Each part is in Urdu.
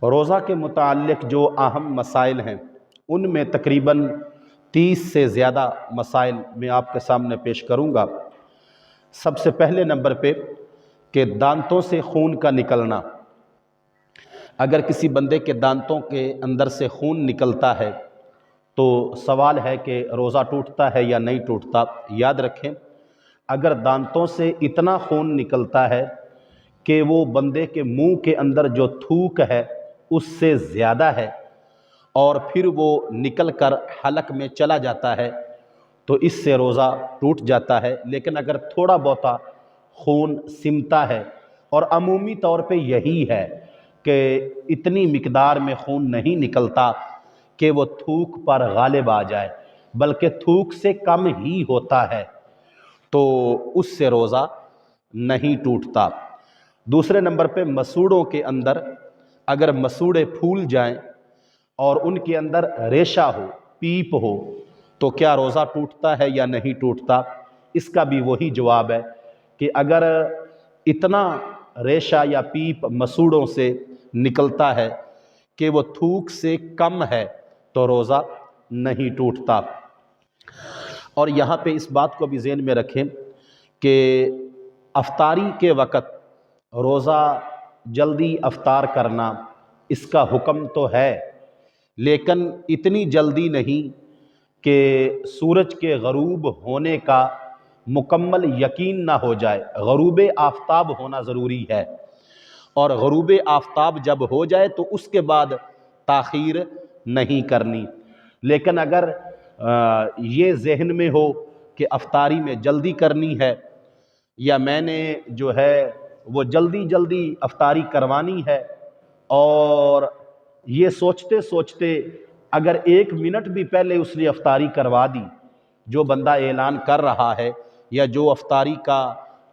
روزہ کے متعلق جو اہم مسائل ہیں ان میں تقریباً 30 سے زیادہ مسائل میں آپ کے سامنے پیش کروں گا۔ سب سے پہلے نمبر پہ کہ دانتوں سے خون کا نکلنا۔ اگر کسی بندے کے دانتوں کے اندر سے خون نکلتا ہے تو سوال ہے کہ روزہ ٹوٹتا ہے یا نہیں ٹوٹتا۔ یاد رکھیں، اگر دانتوں سے اتنا خون نکلتا ہے کہ وہ بندے کے منہ کے اندر جو تھوک ہے اس سے زیادہ ہے اور پھر وہ نکل کر حلق میں چلا جاتا ہے تو اس سے روزہ ٹوٹ جاتا ہے۔ لیکن اگر تھوڑا بہتا خون سمتا ہے، اور عمومی طور پہ یہی ہے کہ اتنی مقدار میں خون نہیں نکلتا کہ وہ تھوک پر غالب آ جائے، بلکہ تھوک سے کم ہی ہوتا ہے، تو اس سے روزہ نہیں ٹوٹتا۔ دوسرے نمبر پہ مسوڑوں کے اندر اگر مسوڑے پھول جائیں اور ان کے اندر ریشہ ہو، پیپ ہو، تو کیا روزہ ٹوٹتا ہے یا نہیں ٹوٹتا؟ اس کا بھی وہی جواب ہے کہ اگر اتنا ریشہ یا پیپ مسوڑوں سے نکلتا ہے کہ وہ تھوک سے کم ہے تو روزہ نہیں ٹوٹتا۔ اور یہاں پہ اس بات کو بھی ذہن میں رکھیں کہ افطاری کے وقت روزہ جلدی افطار کرنا اس کا حکم تو ہے، لیکن اتنی جلدی نہیں کہ سورج کے غروب ہونے کا مکمل یقین نہ ہو جائے۔ غروب آفتاب ہونا ضروری ہے، اور غروب آفتاب جب ہو جائے تو اس کے بعد تاخیر نہیں کرنی۔ لیکن اگر یہ ذہن میں ہو کہ افطاری میں جلدی کرنی ہے یا میں نے جو ہے وہ جلدی افطاری کروانی ہے، اور یہ سوچتے سوچتے اگر 1 منٹ بھی پہلے اس نے افطاری کروا دی، جو بندہ اعلان کر رہا ہے یا جو افطاری کا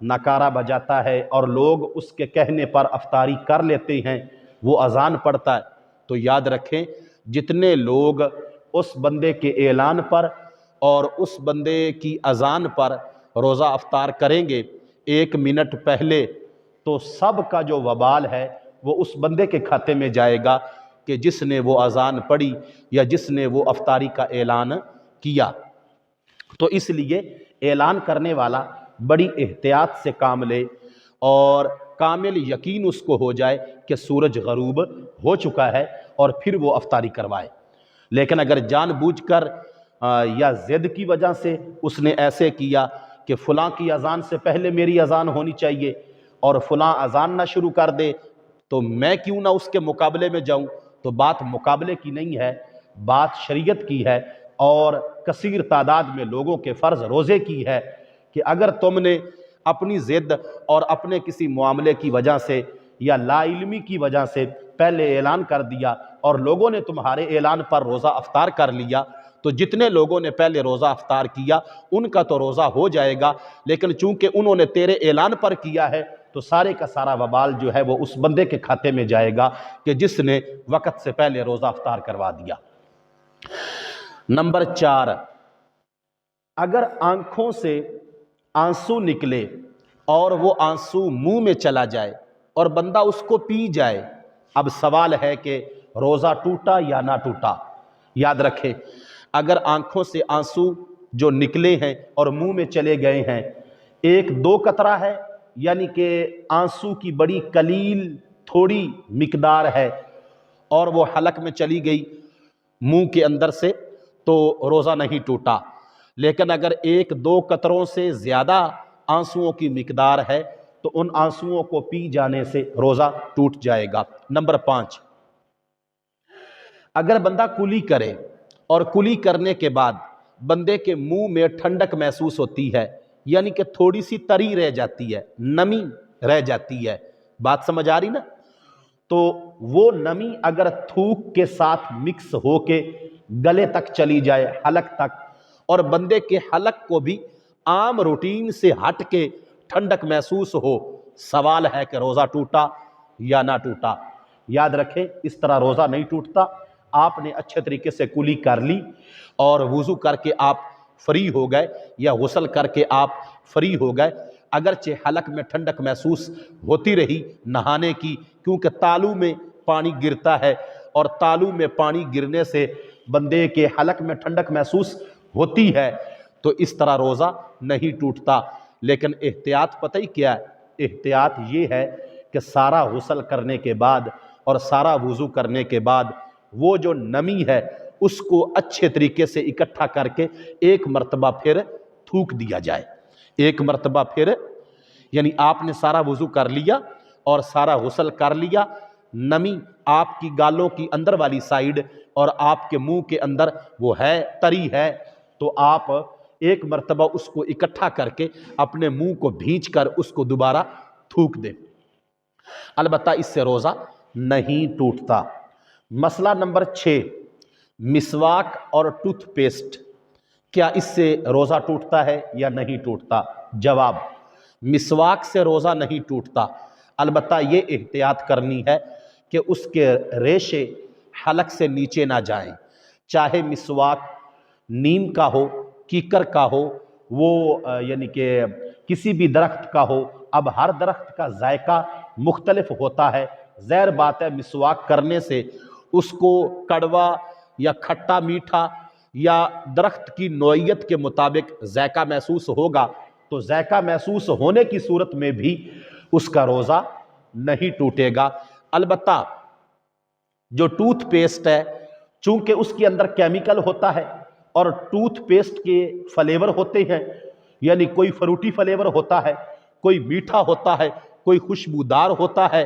نعرہ بجاتا ہے اور لوگ اس کے کہنے پر افطاری کر لیتے ہیں، وہ اذان پڑھتا ہے، تو یاد رکھیں جتنے لوگ اس بندے کے اعلان پر اور اس بندے کی اذان پر روزہ افطار کریں گے 1 منٹ پہلے، تو سب کا جو وبال ہے وہ اس بندے کے کھاتے میں جائے گا کہ جس نے وہ اذان پڑھی یا جس نے وہ افطاری کا اعلان کیا۔ تو اس لیے اعلان کرنے والا بڑی احتیاط سے کام لے اور کامل یقین اس کو ہو جائے کہ سورج غروب ہو چکا ہے، اور پھر وہ افطاری کروائے۔ لیکن اگر جان بوجھ کر یا ضد کی وجہ سے اس نے ایسے کیا کہ فلاں کی اذان سے پہلے میری اذان ہونی چاہیے اور فلاں اذان نہ شروع کر دے تو میں کیوں نہ اس کے مقابلے میں جاؤں، تو بات مقابلے کی نہیں ہے، بات شریعت کی ہے اور کثیر تعداد میں لوگوں کے فرض روزے کی ہے کہ اگر تم نے اپنی ضد اور اپنے کسی معاملے کی وجہ سے یا لا علمی کی وجہ سے پہلے اعلان کر دیا اور لوگوں نے تمہارے اعلان پر روزہ افطار کر لیا، تو جتنے لوگوں نے پہلے روزہ افطار کیا ان کا تو روزہ ہو جائے گا، لیکن چونکہ انہوں نے تیرے اعلان پر کیا ہے تو سارے کا سارا وبال جو ہے وہ اس بندے کے کھاتے میں جائے گا کہ جس نے وقت سے پہلے روزہ افطار کروا دیا۔ نمبر 4، اگر آنکھوں سے آنسو نکلے اور وہ آنسو منہ میں چلا جائے اور بندہ اس کو پی جائے، اب سوال ہے کہ روزہ ٹوٹا یا نہ ٹوٹا۔ یاد رکھیں، اگر آنکھوں سے آنسو جو نکلے ہیں اور منہ میں چلے گئے ہیں 1-2 قطرہ ہے، یعنی کہ آنسو کی بڑی قلیل تھوڑی مقدار ہے اور وہ حلق میں چلی گئی منہ کے اندر سے، تو روزہ نہیں ٹوٹا۔ لیکن اگر 1-2 قطروں سے زیادہ آنسوؤں کی مقدار ہے تو ان آنسوؤں کو پی جانے سے روزہ ٹوٹ جائے گا۔ نمبر 5، اگر بندہ کلی کرے اور کلی کرنے کے بعد بندے کے منہ میں ٹھنڈک محسوس ہوتی ہے، یعنی کہ تھوڑی سی تری رہ جاتی ہے، نمی رہ جاتی ہے، بات سمجھ آ رہی نا؟ تو وہ نمی اگر تھوک کے ساتھ مکس ہو کے گلے تک چلی جائے، حلق تک، اور بندے کے حلق کو بھی عام روٹین سے ہٹ کے ٹھنڈک محسوس ہو، سوال ہے کہ روزہ ٹوٹا یا نہ ٹوٹا۔ یاد رکھیں اس طرح روزہ نہیں ٹوٹتا۔ آپ نے اچھے طریقے سے کلی کر لی اور وضو کر کے آپ فری ہو گئے یا غسل کر کے آپ فری ہو گئے، اگرچہ حلق میں ٹھنڈک محسوس ہوتی رہی نہانے کی، کیونکہ تالو میں پانی گرتا ہے اور تالو میں پانی گرنے سے بندے کے حلق میں ٹھنڈک محسوس ہوتی ہے، تو اس طرح روزہ نہیں ٹوٹتا۔ لیکن احتیاط پتہ ہی کیا ہے؟ احتیاط یہ ہے کہ سارا غسل کرنے کے بعد اور سارا وضو کرنے کے بعد وہ جو نمی ہے اس کو اچھے طریقے سے اکٹھا کر کے ایک مرتبہ پھر تھوک دیا جائے۔ ایک مرتبہ پھر، یعنی آپ نے سارا وضو کر لیا اور سارا غسل کر لیا، نمی آپ کی گالوں کی اندر والی سائیڈ اور آپ کے منہ کے اندر وہ ہے، طری ہے، تو آپ ایک مرتبہ اس کو اکٹھا کر کے اپنے منہ کو بھینچ کر اس کو دوبارہ تھوک دیں۔ البتہ اس سے روزہ نہیں ٹوٹتا۔ مسئلہ نمبر 6، مسواک اور ٹوتھ پیسٹ، کیا اس سے روزہ ٹوٹتا ہے یا نہیں ٹوٹتا؟ جواب، مسواک سے روزہ نہیں ٹوٹتا، البتہ یہ احتیاط کرنی ہے کہ اس کے ریشے حلق سے نیچے نہ جائیں، چاہے مسواک نیم کا ہو، کیکر کا ہو، وہ یعنی کہ کسی بھی درخت کا ہو۔ اب ہر درخت کا ذائقہ مختلف ہوتا ہے، ظاہر بات ہے مسواک کرنے سے اس کو کڑوا یا کھٹا میٹھا یا درخت کی نوعیت کے مطابق ذائقہ محسوس ہوگا، تو ذائقہ محسوس ہونے کی صورت میں بھی اس کا روزہ نہیں ٹوٹے گا۔ البتہ جو ٹوتھ پیسٹ ہے، چونکہ اس کے اندر کیمیکل ہوتا ہے اور ٹوتھ پیسٹ کے فلیور ہوتے ہیں، یعنی کوئی فروٹی فلیور ہوتا ہے، کوئی میٹھا ہوتا ہے، کوئی خوشبودار ہوتا ہے،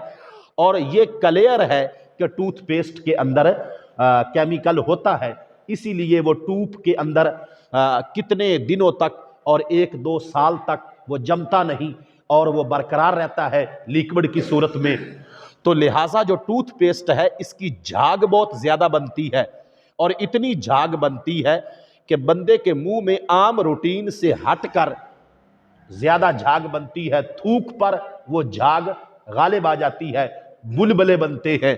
اور یہ کلیئر ہے کہ ٹوتھ پیسٹ کے اندر کیمیکل ہوتا ہے، اسی لیے وہ ٹوپ کے اندر کتنے دنوں تک اور 1-2 سال تک وہ جمتا نہیں اور وہ برقرار رہتا ہے لیکوڈ کی صورت میں۔ تو لہٰذا جو ٹوتھ پیسٹ ہے اس کی جھاگ بہت زیادہ بنتی ہے، اور اتنی جھاگ بنتی ہے کہ بندے کے منہ میں عام روٹین سے ہٹ کر زیادہ جھاگ بنتی ہے، تھوک پر وہ جھاگ غالب آ جاتی ہے، بلبلے بنتے ہیں۔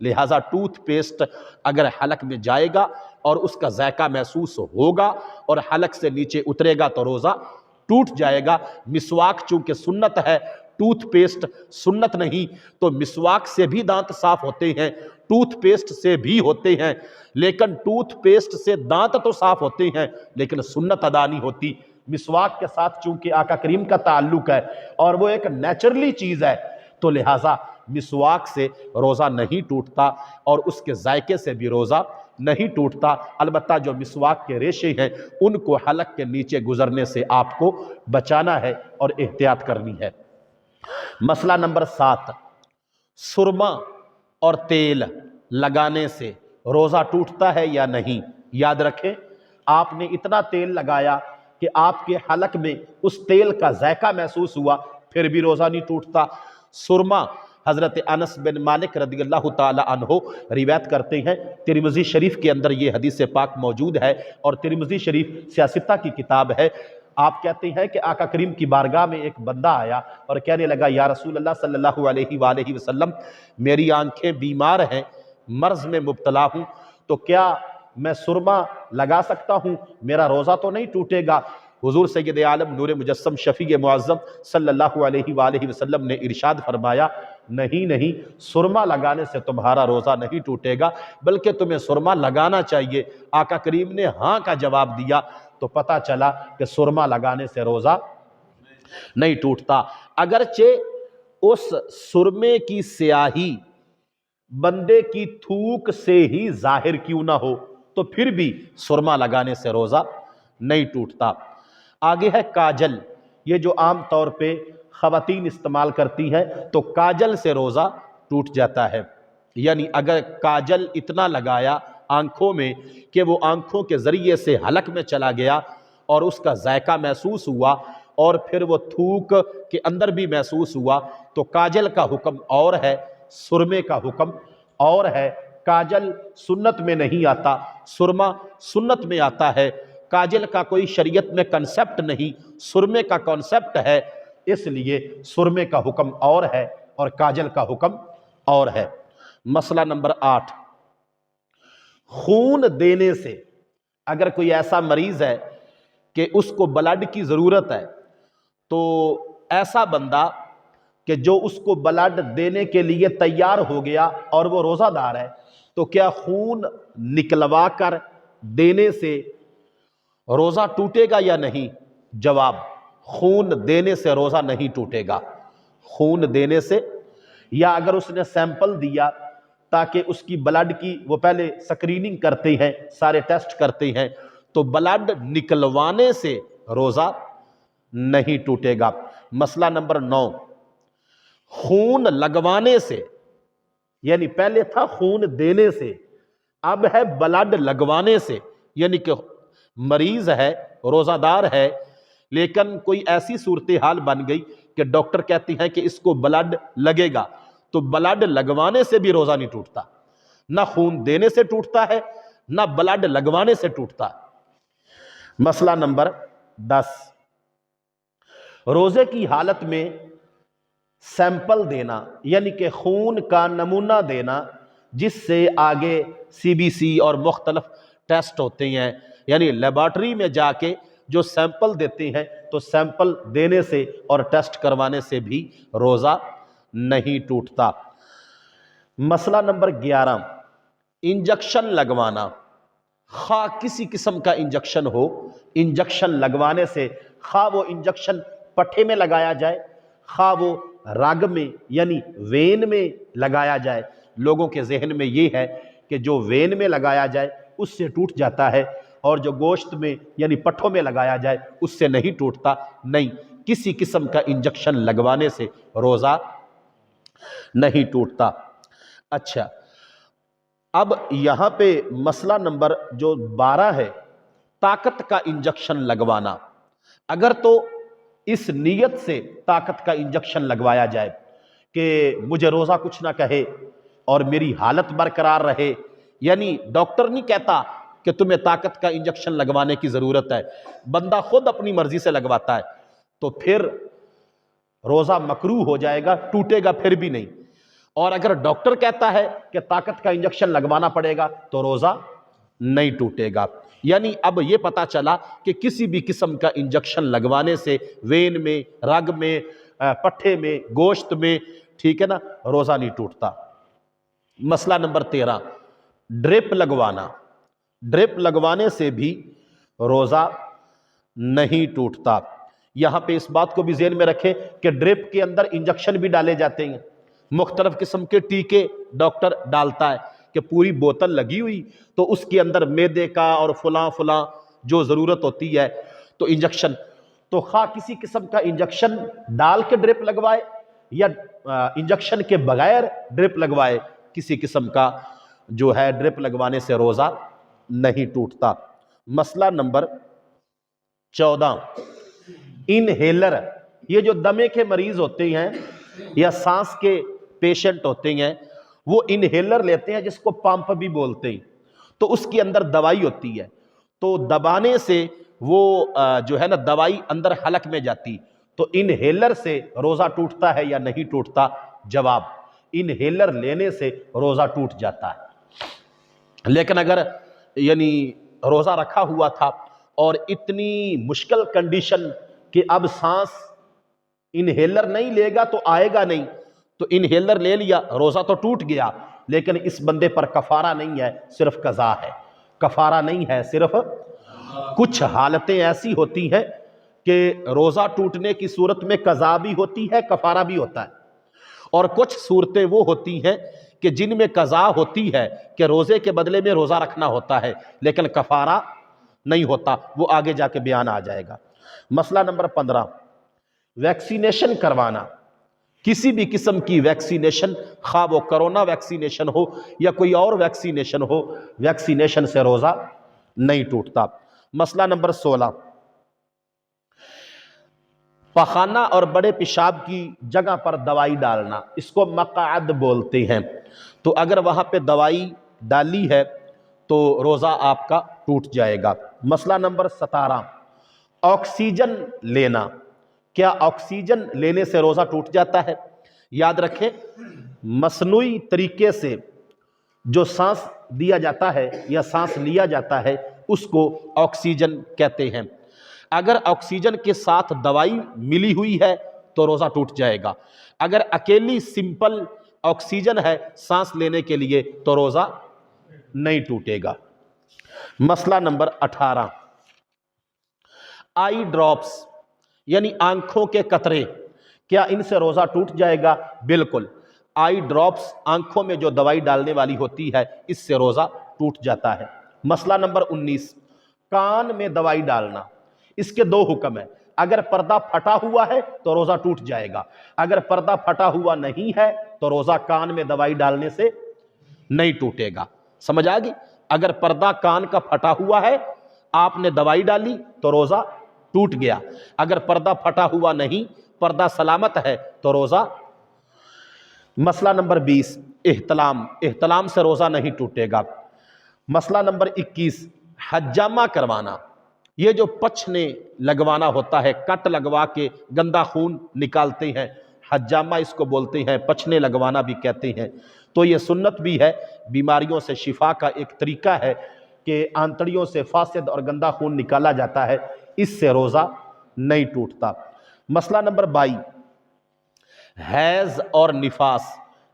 لہٰذا ٹوتھ پیسٹ اگر حلق میں جائے گا اور اس کا ذائقہ محسوس ہوگا اور حلق سے نیچے اترے گا تو روزہ ٹوٹ جائے گا۔ مسواک چونکہ سنت ہے، ٹوتھ پیسٹ سنت نہیں، تو مسواک سے بھی دانت صاف ہوتے ہیں، ٹوتھ پیسٹ سے بھی ہوتے ہیں، لیکن ٹوتھ پیسٹ سے دانت تو صاف ہوتے ہیں لیکن سنت ادا نہیں ہوتی۔ مسواک کے ساتھ چونکہ آقا کریم کا تعلق ہے اور وہ ایک نیچرلی چیز ہے، تو لہٰذا مسواک سے روزہ نہیں ٹوٹتا اور اس کے ذائقے سے بھی روزہ نہیں ٹوٹتا۔ البتہ جو مسواک کے ریشے ہیں ان کو حلق کے نیچے گزرنے سے آپ کو بچانا ہے اور احتیاط کرنی ہے۔ مسئلہ نمبر 7، سرما اور تیل لگانے سے روزہ ٹوٹتا ہے یا نہیں؟ یاد رکھیں، آپ نے اتنا تیل لگایا کہ آپ کے حلق میں اس تیل کا ذائقہ محسوس ہوا، پھر بھی روزہ نہیں ٹوٹتا۔ سرما، حضرت انس بن مالک رضی اللہ تعالی عنہ روایت کرتے ہیں، ترمذی شریف کے اندر یہ حدیث پاک موجود ہے اور ترمذی شریف سیاستہ کی کتاب ہے۔ آپ کہتے ہیں کہ آقا کریم کی بارگاہ میں ایک بندہ آیا اور کہنے لگا، یا رسول اللہ صلی اللہ علیہ وآلہ وسلم، میری آنکھیں بیمار ہیں، مرض میں مبتلا ہوں، تو کیا میں سرما لگا سکتا ہوں؟ میرا روزہ تو نہیں ٹوٹے گا؟ حضور سید عالم نور مجسم شفیع معظم صلی اللہ علیہ وآلہ وسلم نے ارشاد فرمایا، نہیں، سرما لگانے سے تمہارا روزہ نہیں ٹوٹے گا، بلکہ تمہیں سرما لگانا چاہیے۔ آقا کریم نے ہاں کا جواب دیا، تو پتہ چلا کہ سرما لگانے سے روزہ نہیں ٹوٹتا۔ اگرچہ اس سرمے کی سیاہی بندے کی تھوک سے ہی ظاہر کیوں نہ ہو، تو پھر بھی سرما لگانے سے روزہ نہیں ٹوٹتا۔ آگے ہے کاجل، یہ جو عام طور پہ خواتین استعمال کرتی ہیں، تو کاجل سے روزہ ٹوٹ جاتا ہے۔ یعنی اگر کاجل اتنا لگایا آنکھوں میں کہ وہ آنکھوں کے ذریعے سے حلق میں چلا گیا اور اس کا ذائقہ محسوس ہوا اور پھر وہ تھوک کے اندر بھی محسوس ہوا، تو کاجل کا حکم اور ہے، سرمے کا حکم اور ہے۔ کاجل سنت میں نہیں آتا، سرما سنت میں آتا ہے۔ کاجل کا کوئی شریعت میں کنسپٹ نہیں، سرمے کا کنسپٹ ہے، اس لیے سرمے کا حکم اور ہے اور کاجل کا حکم اور ہے۔ مسئلہ نمبر 8، خون دینے سے، اگر کوئی ایسا مریض ہے کہ اس کو بلڈ کی ضرورت ہے، تو ایسا بندہ کہ جو اس کو بلڈ دینے کے لیے تیار ہو گیا اور وہ روزہ دار ہے، تو کیا خون نکلوا کر دینے سے روزہ ٹوٹے گا یا نہیں؟ جواب، خون دینے سے روزہ نہیں ٹوٹے گا۔ خون دینے سے، یا اگر اس نے سیمپل دیا تاکہ اس کی بلڈ کی وہ پہلے سکریننگ کرتے ہیں، سارے ٹیسٹ کرتے ہیں، تو بلڈ نکلوانے سے روزہ نہیں ٹوٹے گا۔ مسئلہ نمبر 9، خون لگوانے سے، یعنی پہلے تھا خون دینے سے، اب ہے بلڈ لگوانے سے، یعنی کہ مریض ہے، روزہ دار ہے، لیکن کوئی ایسی صورتحال بن گئی کہ ڈاکٹر کہتی ہیں کہ اس کو بلڈ لگے گا، تو بلڈ لگوانے سے بھی روزہ نہیں ٹوٹتا، نہ خون دینے سے ٹوٹتا ہے، نہ بلڈ لگوانے سے ٹوٹتا ہے۔ مسئلہ نمبر 10، روزے کی حالت میں سیمپل دینا، یعنی کہ خون کا نمونہ دینا، جس سے آگے سی بی سی اور مختلف ٹیسٹ ہوتے ہیں، یعنی لیبارٹری میں جا کے جو سیمپل دیتے ہیں، تو سیمپل دینے سے اور ٹیسٹ کروانے سے بھی روزہ نہیں ٹوٹتا۔ مسئلہ نمبر 11، انجیکشن لگوانا، خواہ کسی قسم کا انجیکشن ہو، انجیکشن لگوانے سے، خواہ وہ انجیکشن پٹھے میں لگایا جائے، خواہ وہ رگ میں یعنی وین میں لگایا جائے، لوگوں کے ذہن میں یہ ہے کہ جو وین میں لگایا جائے اس سے ٹوٹ جاتا ہے، اور جو گوشت میں یعنی پٹھوں میں لگایا جائے اس سے نہیں ٹوٹتا۔ نہیں، کسی قسم کا انجیکشن لگوانے سے روزہ نہیں ٹوٹتا۔ اچھا، اب یہاں پہ مسئلہ نمبر جو 12 ہے، طاقت کا انجیکشن لگوانا۔ اگر تو اس نیت سے طاقت کا انجیکشن لگوایا جائے کہ مجھے روزہ کچھ نہ کہے اور میری حالت برقرار رہے، یعنی ڈاکٹر نہیں کہتا کہ تمہیں طاقت کا انجیکشن لگوانے کی ضرورت ہے، بندہ خود اپنی مرضی سے لگواتا ہے، تو پھر روزہ مکروہ ہو جائے گا، ٹوٹے گا پھر بھی نہیں۔ اور اگر ڈاکٹر کہتا ہے کہ طاقت کا انجیکشن لگوانا پڑے گا تو روزہ نہیں ٹوٹے گا۔ یعنی اب یہ پتا چلا کہ کسی بھی قسم کا انجیکشن لگوانے سے وین میں، رگ میں، پٹھے میں، گوشت میں، ٹھیک ہے نا، روزہ نہیں ٹوٹتا۔ مسئلہ نمبر 13، ڈرپ لگوانا، ڈرپ لگوانے سے بھی روزہ نہیں ٹوٹتا۔ یہاں پہ اس بات کو بھی ذہن میں رکھیں کہ ڈرپ کے اندر انجیکشن بھی ڈالے جاتے ہیں، مختلف قسم کے ٹیکے ڈاکٹر ڈالتا ہے کہ پوری بوتل لگی ہوئی، تو اس کے اندر میدے کا اور فلاں فلاں جو ضرورت ہوتی ہے تو انجیکشن، تو خواہ کسی قسم کا انجیکشن ڈال کے ڈرپ لگوائے یا انجیکشن کے بغیر ڈرپ لگوائے، کسی قسم کا جو ہے ڈرپ لگوانے سے روزہ نہیں ٹوٹتا۔ مسئلہ نمبر 14، انہیلر، یہ جو دمے کے مریض ہوتے ہیں یا سانس کے پیشنٹ ہوتے ہیں، وہ انہیلر لیتے ہیں جس کو پمپ بھی بولتے ہیں، تو اس کے اندر دوائی ہوتی ہے، تو دبانے سے وہ جو ہے نا دوائی اندر حلق میں جاتی، تو انہیلر سے روزہ ٹوٹتا ہے یا نہیں ٹوٹتا؟ جواب، انہیلر لینے سے روزہ ٹوٹ جاتا ہے۔ لیکن اگر یعنی روزہ رکھا ہوا تھا اور اتنی مشکل کنڈیشن کہ اب سانس انہیلر نہیں لے گا تو آئے گا نہیں، تو انہیلر لے لیا، روزہ تو ٹوٹ گیا، لیکن اس بندے پر کفارہ نہیں ہے، صرف قضا ہے۔ کفارہ نہیں ہے، صرف کچھ حالتیں ایسی ہوتی ہیں کہ روزہ ٹوٹنے کی صورت میں قضا بھی ہوتی ہے، کفارہ بھی ہوتا ہے، اور کچھ صورتیں وہ ہوتی ہیں کہ جن میں قضا ہوتی ہے کہ روزے کے بدلے میں روزہ رکھنا ہوتا ہے، لیکن کفارہ نہیں ہوتا، وہ آگے جا کے بیان آ جائے گا۔ مسئلہ نمبر 15، ویکسینیشن کروانا، کسی بھی قسم کی ویکسینیشن، خواہ وہ کرونا ویکسینیشن ہو یا کوئی اور ویکسینیشن ہو، ویکسینیشن سے روزہ نہیں ٹوٹتا۔ مسئلہ نمبر 16، پخانہ اور بڑے پیشاب کی جگہ پر دوائی ڈالنا، اس کو مقعد بولتے ہیں، تو اگر وہاں پہ دوائی ڈالی ہے تو روزہ آپ کا ٹوٹ جائے گا۔ مسئلہ نمبر 17، آکسیجن لینا، کیا آکسیجن لینے سے روزہ ٹوٹ جاتا ہے؟ یاد رکھیں، مصنوعی طریقے سے جو سانس دیا جاتا ہے یا سانس لیا جاتا ہے اس کو آکسیجن کہتے ہیں۔ اگر آکسیجن کے ساتھ دوائی ملی ہوئی ہے تو روزہ ٹوٹ جائے گا۔ اگر اکیلی سمپل آکسیجن ہے سانس لینے کے لیے تو روزہ نہیں ٹوٹے گا۔ مسئلہ نمبر 18، آئی ڈراپس یعنی آنکھوں کے قطرے، کیا ان سے روزہ ٹوٹ جائے گا؟ بالکل، آئی ڈراپس آنکھوں میں جو دوائی ڈالنے والی ہوتی ہے اس سے روزہ ٹوٹ جاتا ہے۔ مسئلہ نمبر 19، کان میں دوائی ڈالنا، اس کے دو حکم ہیں۔ اگر پردہ پھٹا ہوا ہے تو روزہ ٹوٹ جائے گا، اگر پردہ پھٹا ہوا نہیں ہے تو روزہ کان میں دوائی ڈالنے سے نہیں ٹوٹے گا۔ سمجھ آ گئی؟ اگر پردہ کان کا پھٹا ہوا ہے، آپ نے دوائی ڈالی تو روزہ ٹوٹ گیا، اگر پردہ پھٹا ہوا نہیں، پردہ سلامت ہے تو روزہ۔ مسئلہ نمبر 20، احتلام، احتلام سے روزہ نہیں ٹوٹے گا۔ مسئلہ نمبر 21، حجامہ کروانا، یہ جو پچھنے لگوانا ہوتا ہے، کٹ لگوا کے گندا خون نکالتے ہیں، حجامہ اس کو بولتے ہیں، پچھنے لگوانا بھی کہتے ہیں۔ تو یہ سنت بھی ہے، بیماریوں سے شفا کا ایک طریقہ ہے کہ آنتڑیوں سے فاسد اور گندا خون نکالا جاتا ہے، اس سے روزہ نہیں ٹوٹتا۔ مسئلہ نمبر 22، حیض اور نفاس،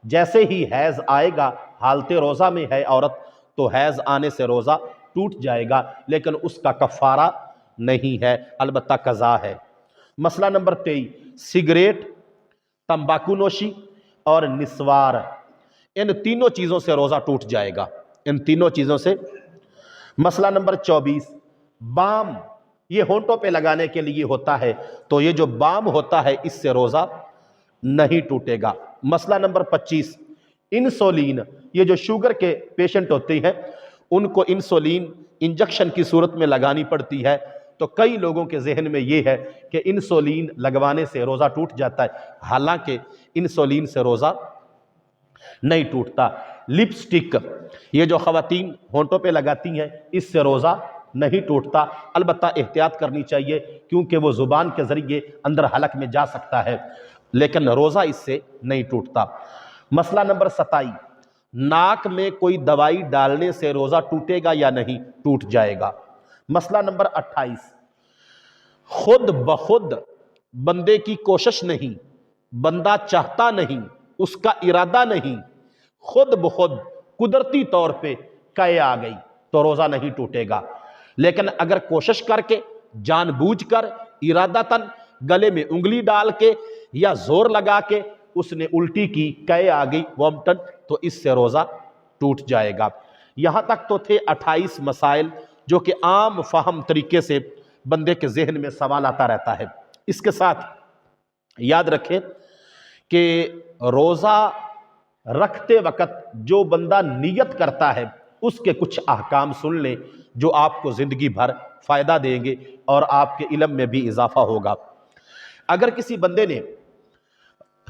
جیسے ہی حیض آئے گا، حالت روزہ میں ہے عورت تو حیض آنے سے روزہ ٹوٹ جائے گا، لیکن اس کا کفارہ نہیں ہے، البتہ قضا ہے۔ مسئلہ نمبر 23، سگریٹ، تمباکو نوشی اور نسوار، ان تینوں چیزوں سے روزہ ٹوٹ جائے گا، ان تینوں چیزوں سے۔ مسئلہ نمبر 24، بام، یہ ہونٹوں پہ لگانے کے لیے ہوتا ہے، تو یہ جو بام ہوتا ہے اس سے روزہ نہیں ٹوٹے گا۔ مسئلہ نمبر 25، انسولین، یہ جو شوگر کے پیشنٹ ہوتے ہیں ان کو انسولین انجیکشن کی صورت میں لگانی پڑتی ہے، تو کئی لوگوں کے ذہن میں یہ ہے کہ انسولین لگوانے سے روزہ ٹوٹ جاتا ہے، حالانکہ انسولین سے روزہ نہیں ٹوٹتا۔ لپسٹک، یہ جو خواتین ہونٹوں پہ لگاتی ہیں اس سے روزہ نہیں ٹوٹتا، البتہ احتیاط کرنی چاہیے کیونکہ وہ زبان کے ذریعے اندر حلق میں جا سکتا ہے، لیکن روزہ اس سے نہیں ٹوٹتا۔ مسئلہ نمبر 27، ناک میں کوئی دوائی ڈالنے سے روزہ ٹوٹے گا یا نہیں؟ ٹوٹ جائے گا۔ مسئلہ نمبر 28، خود بخود بندے کی کوشش نہیں، بندہ چاہتا نہیں، اس کا ارادہ نہیں، خود بخود قدرتی طور پہ قے آ گئی تو روزہ نہیں ٹوٹے گا، لیکن اگر کوشش کر کے، جان بوجھ کر، ارادتاً گلے میں انگلی ڈال کے یا زور لگا کے اس نے الٹی کی، قے آ گئی، وامٹن، تو اس سے روزہ ٹوٹ جائے گا۔ یہاں تک تو تھے 28 مسائل جو کہ عام فہم طریقے سے بندے کے ذہن میں سوال آتا رہتا ہے۔ اس کے ساتھ یاد رکھیں کہ روزہ رکھتے وقت جو بندہ نیت کرتا ہے اس کے کچھ احکام سن لیں جو آپ کو زندگی بھر فائدہ دیں گے اور آپ کے علم میں بھی اضافہ ہوگا۔ اگر کسی بندے نے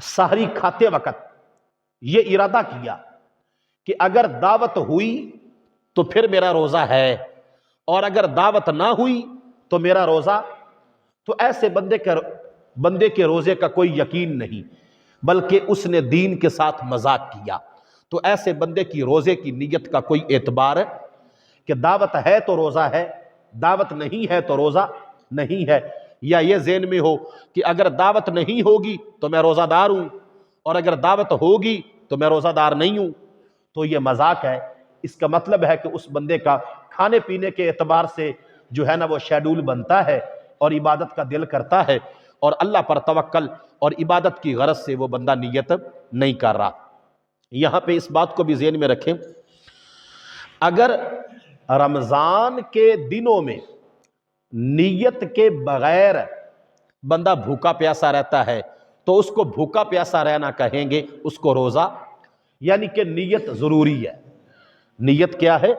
سحری کھاتے وقت یہ ارادہ کیا کہ اگر دعوت ہوئی تو پھر میرا روزہ ہے، اور اگر دعوت نہ ہوئی تو میرا روزہ، تو ایسے بندے کے روزے کا کوئی یقین نہیں، بلکہ اس نے دین کے ساتھ مذاق کیا، تو ایسے بندے کی روزے کی نیت کا کوئی اعتبار ہے کہ دعوت ہے تو روزہ ہے، دعوت نہیں ہے تو روزہ نہیں ہے، یا یہ ذہن میں ہو کہ اگر دعوت نہیں ہوگی تو میں روزہ دار ہوں اور اگر دعوت ہوگی تو میں روزہ دار نہیں ہوں، تو یہ مذاق ہے۔ اس کا مطلب ہے کہ اس بندے کا کھانے پینے کے اعتبار سے جو ہے نا وہ شیڈول بنتا ہے اور عبادت کا دل کرتا ہے، اور اللہ پر توکل اور عبادت کی غرض سے وہ بندہ نیت نہیں کر رہا۔ یہاں پہ اس بات کو بھی ذہن میں رکھیں، اگر رمضان کے دنوں میں نیت کے بغیر بندہ بھوکا پیاسا رہتا ہے تو اس کو بھوکا پیاسا رہنا کہیں گے، اس کو روزہ، یعنی کہ نیت ضروری ہے۔ نیت کیا ہے؟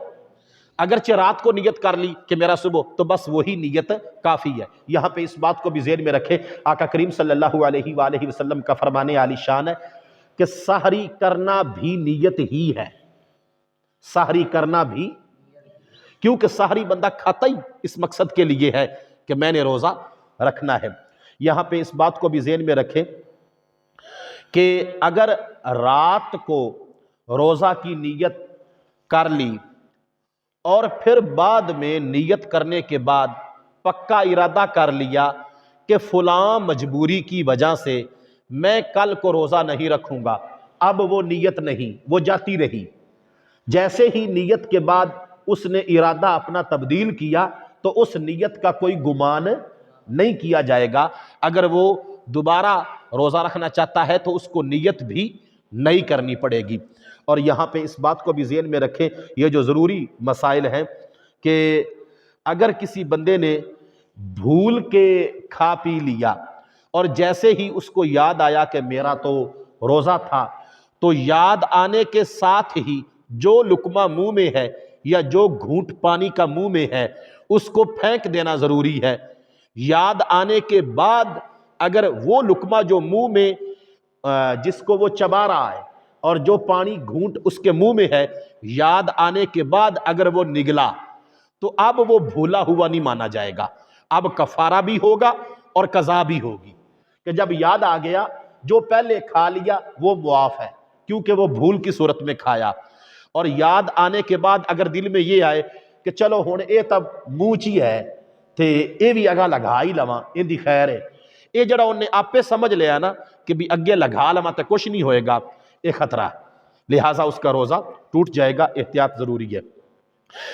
اگرچہ رات کو نیت کر لی کہ میرا صبح، تو بس وہی نیت کافی ہے۔ یہاں پہ اس بات کو بھی ذہن میں رکھیں، آقا کریم صلی اللہ علیہ وآلہ وسلم کا فرمان عالی شان ہے کہ سحری کرنا بھی نیت ہی ہے، سحری کرنا بھی، کیونکہ سحری بندہ کھاتا ہی اس مقصد کے لیے ہے کہ میں نے روزہ رکھنا ہے۔ یہاں پہ اس بات کو بھی ذہن میں رکھیں کہ اگر رات کو روزہ کی نیت کر لی اور پھر بعد میں نیت کرنے کے بعد پکا ارادہ کر لیا کہ فلاں مجبوری کی وجہ سے میں کل کو روزہ نہیں رکھوں گا، اب وہ نیت نہیں، وہ جاتی رہی۔ جیسے ہی نیت کے بعد اس نے ارادہ اپنا تبدیل کیا تو اس نیت کا کوئی گمان نہیں کیا جائے گا۔ اگر وہ دوبارہ روزہ رکھنا چاہتا ہے تو اس کو نیت بھی نہیں کرنی پڑے گی۔ اور یہاں پہ اس بات کو بھی ذہن میں رکھیں، یہ جو ضروری مسائل ہیں کہ اگر کسی بندے نے بھول کے کھا پی لیا اور جیسے ہی اس کو یاد آیا کہ میرا تو روزہ تھا، تو یاد آنے کے ساتھ ہی جو لقمہ منہ میں ہے یا جو گھونٹ پانی کا منہ میں ہے اس کو پھینک دینا ضروری ہے۔ یاد آنے کے بعد اگر وہ لقمہ جو منہ میں جس کو وہ چبا رہا ہے اور جو پانی گھونٹ اس کے منہ میں ہے، یاد آنے کے بعد اگر وہ نگلا تو اب وہ بھولا ہوا نہیں مانا جائے گا، اب کفارہ بھی ہوگا اور قضا بھی ہوگی۔ کہ جب یاد آ گیا جو پہلے کھا لیا وہ معاف ہے کیونکہ وہ بھول کی صورت میں کھایا، اور یاد آنے کے بعد اگر دل میں یہ آئے کہ چلو ہن اے تب منہ چی ہے تے اے بھی اگا لگا ہی لواں ان دی خیر ہے، اے جڑا انہیں آپے سمجھ لیا نا کہ بھی اگے لگا لواں تے کچھ نہیں ہوئے گا، اے خطرہ ہے، لہٰذا اس کا روزہ ٹوٹ جائے گا، احتیاط ضروری ہے۔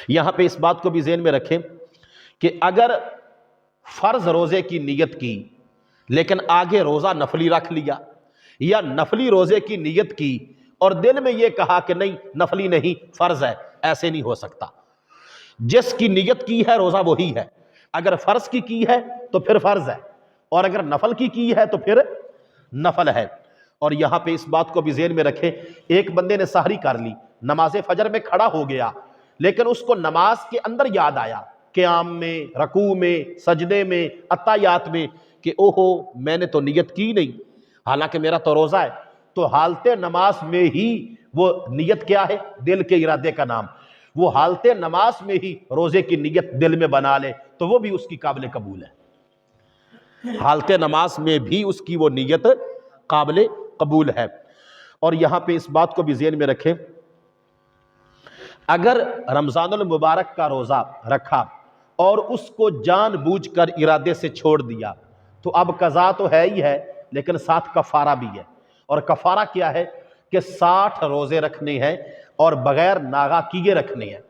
یہاں پہ اس بات کو بھی ذہن میں رکھیں کہ اگر فرض روزے کی نیت کی لیکن آگے روزہ نفلی رکھ لیا، یا نفلی روزے کی نیت کی اور دل میں یہ کہا کہ نہیں نفلی نہیں فرض ہے، ایسے نہیں ہو سکتا۔ جس کی نیت کی ہے روزہ وہی ہے، اگر فرض کی ہے تو پھر فرض ہے، اور اگر نفل کی ہے تو پھر نفل ہے۔ اور یہاں پہ اس بات کو بھی ذہن میں رکھیں، ایک بندے نے سحری کر لی، نماز فجر میں کھڑا ہو گیا، لیکن اس کو نماز کے اندر یاد آیا، قیام میں، رکوع میں، سجدے میں، اتحیات میں کہ اوہو میں نے تو نیت کی نہیں حالانکہ میرا تو روزہ ہے، تو حالت نماز میں ہی وہ نیت کیا ہے؟ دل کے ارادے کا نام، وہ حالت نماز میں ہی روزے کی نیت دل میں بنا لے تو وہ بھی اس کی قابل قبول ہے، حالت نماز میں بھی اس کی وہ نیت قابل قبول ہے۔ اور یہاں پہ اس بات کو بھی ذہن میں رکھیں، اگر رمضان المبارک کا روزہ رکھا اور اس کو جان بوجھ کر ارادے سے چھوڑ دیا تو اب قضا تو ہے ہی ہے لیکن ساتھ کفارہ بھی ہے، اور کفارہ کیا ہے کہ 60 روزے رکھنے ہیں اور بغیر ناغہ کیے رکھنے ہیں۔